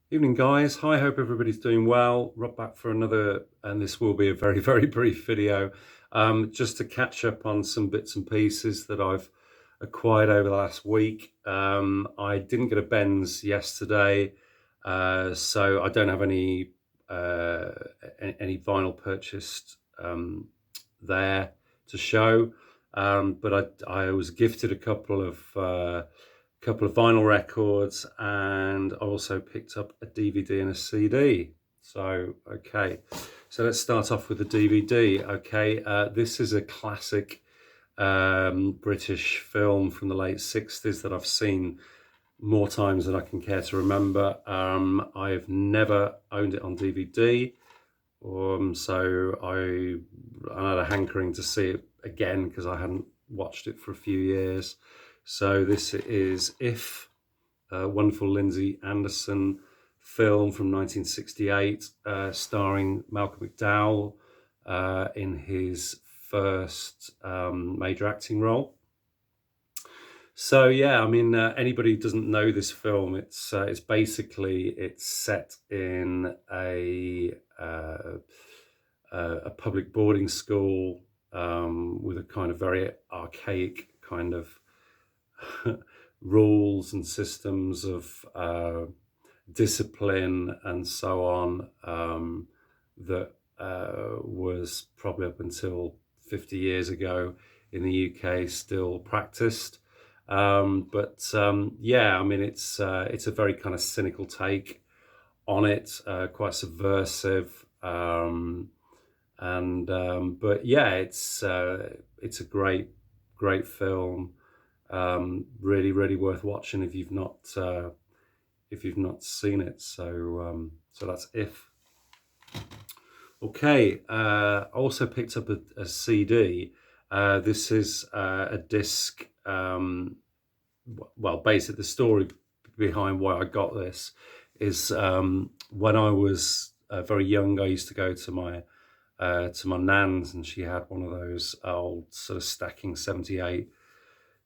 Evening, guys. Hi, hope everybody's doing well. Rob back for another, and this will be a very, very brief video, just to catch up on some bits and pieces that I've acquired over the last week. I didn't get a Benz yesterday, so I don't have any vinyl purchased there to show. But I was gifted a couple of vinyl records, and I also picked up a DVD and a CD. So, okay, so let's start off with the DVD. Okay, this is a classic British film from the late 60s that I've seen more times than I can care to remember. I've never owned it on DVD, so I had a hankering to see it again because I hadn't watched it for a few years. So this is If, a wonderful Lindsay Anderson film from 1968, starring Malcolm McDowell in his first major acting role. So yeah, I mean, anybody who doesn't know this film, it's set in a public boarding school with a kind of very archaic kind of rules and systems of discipline and so on, that was probably up until 50 years ago in the UK still practiced. Yeah, I mean, it's a very kind of cynical take on it, quite subversive. But yeah, it's a great film. Really, really worth watching if you've not seen it. So that's If. Okay, I also picked up a CD. This is a disc. Well, basically, the story behind why I got this is when I was very young, I used to go to my nan's, and she had one of those old sort of stacking 78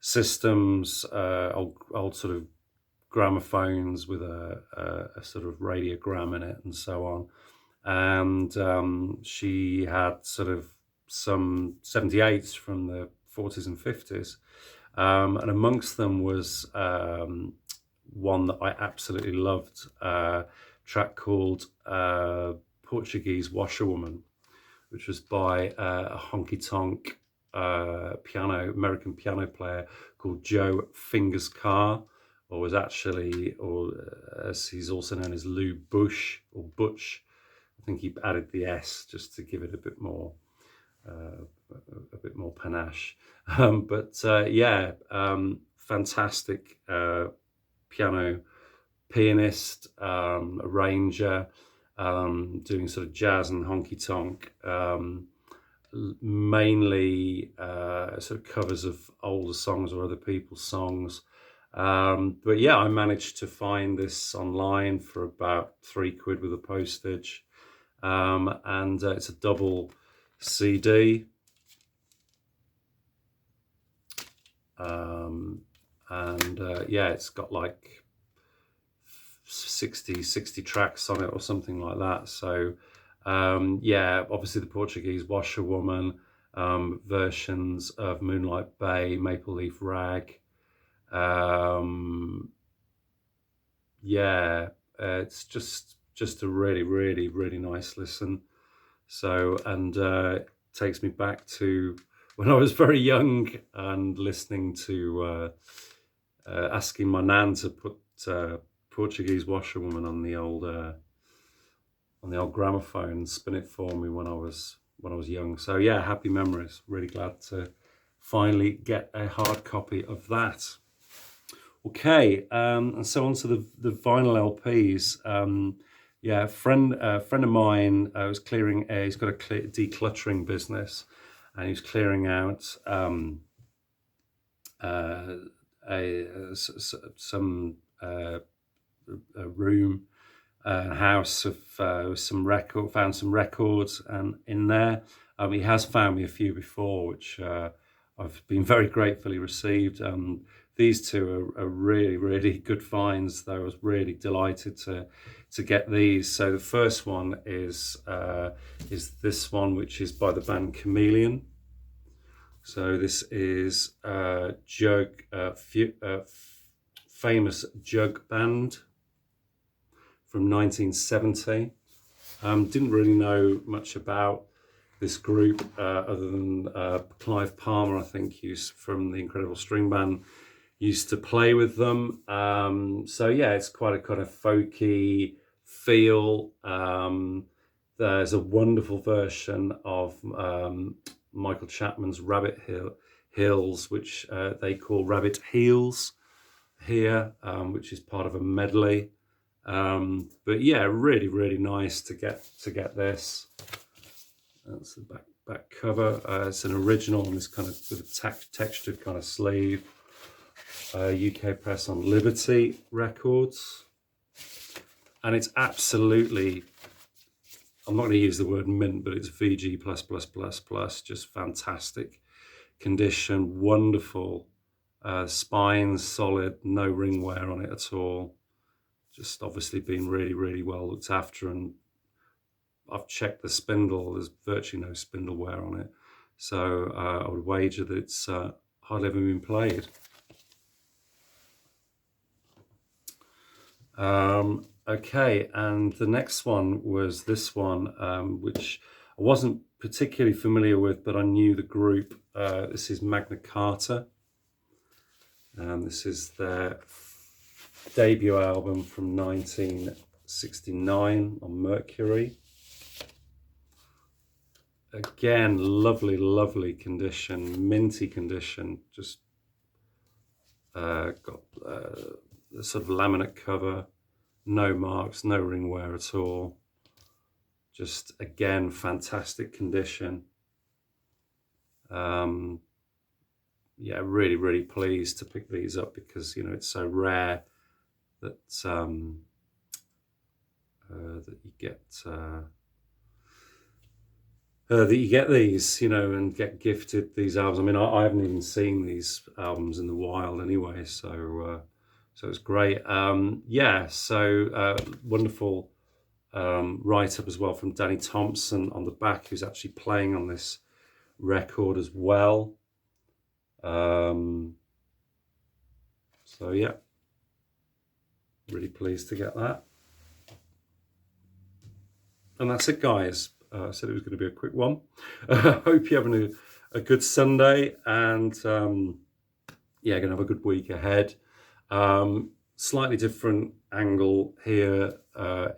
systems, old sort of gramophones with a sort of radiogram in it and so on. And she had sort of some 78s from the 40s and 50s. And amongst them was one that I absolutely loved, a track called Portuguese Washerwoman, which was by a honky-tonk American piano player called Joe Fingers Carr, or as he's also known as Lou Bush or Butch. I think he added the S just to give it a bit more panache. Yeah, fantastic piano pianist, arranger, doing sort of jazz and honky tonk, mainly sort of covers of older songs or other people's songs. But yeah, I managed to find this online for about £3 with a postage. And it's a double CD. Yeah, it's got like 60 tracks on it or something like that. So yeah, obviously the Portuguese Washerwoman, versions of Moonlight Bay, Maple Leaf Rag. Yeah, it's just a really, really, really nice listen. So, and takes me back to when I was very young and listening to asking my nan to put Portuguese Washerwoman on the old gramophone and spin it for me when I was young. So yeah, happy memories. Really glad to finally get a hard copy of that. Okay, and so on to the vinyl LPs. Yeah, a friend of mine was clearing. He's got a decluttering business, and he's clearing out some a room, house of found some records, and in there, he has found me a few before, which I've been very gratefully received. these two are really, really good finds. I was really delighted to get these. So the first one is this one, which is by the band Chameleon. So this is famous Jug band from 1970. Didn't really know much about this group other than Clive Palmer, I think, used from the Incredible String Band, used to play with them. So yeah, it's quite a kind of folky feel. There's a wonderful version of Michael Chapman's Hills, which they call Rabbit Heels here, which is part of a medley. But yeah, really, really nice to get this. That's the back cover. It's an original on this kind of with a textured kind of sleeve. UK press on Liberty Records, and it's absolutely, I'm not going to use the word mint, but it's VG++++, just fantastic condition, wonderful spines, solid, no ring wear on it at all. Just obviously been really, really well looked after, and I've checked the spindle, there's virtually no spindle wear on it. So I would wager that it's hardly ever been played. Okay, and the next one was this one, which I wasn't particularly familiar with, but I knew the group. This is Magna Carta. This is their debut album from 1969 on Mercury. Again, lovely, lovely condition, minty condition. Just got the sort of laminate cover, no marks, no ring wear at all. Just again, fantastic condition. Yeah, really, really pleased to pick these up because, you know, it's so rare that that you get these, you know, and get gifted these albums. I mean, I haven't even seen these albums in the wild anyway, so so it's great. Yeah, so wonderful write-up as well from Danny Thompson on the back, who's actually playing on this record as well. So yeah, really pleased to get that. And that's it, guys. I said it was going to be a quick one. Hope you're having a good Sunday, and yeah, going to have a good week ahead. Slightly different angle here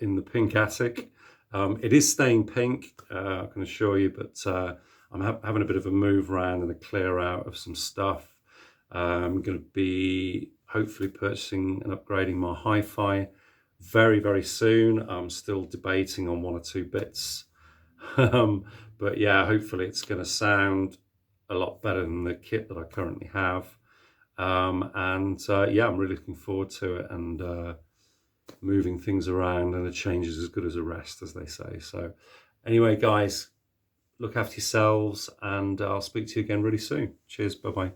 in the pink attic. It is staying pink, I can assure you, but I'm having a bit of a move around and a clear out of some stuff. I'm going to be hopefully purchasing and upgrading my hi-fi very, very soon. I'm still debating on one or two bits. But yeah, hopefully it's going to sound a lot better than the kit that I currently have. And yeah, I'm really looking forward to it, and moving things around, and a change is as good as a rest, as they say. So anyway, guys, look after yourselves, and I'll speak to you again really soon. Cheers. Bye-bye.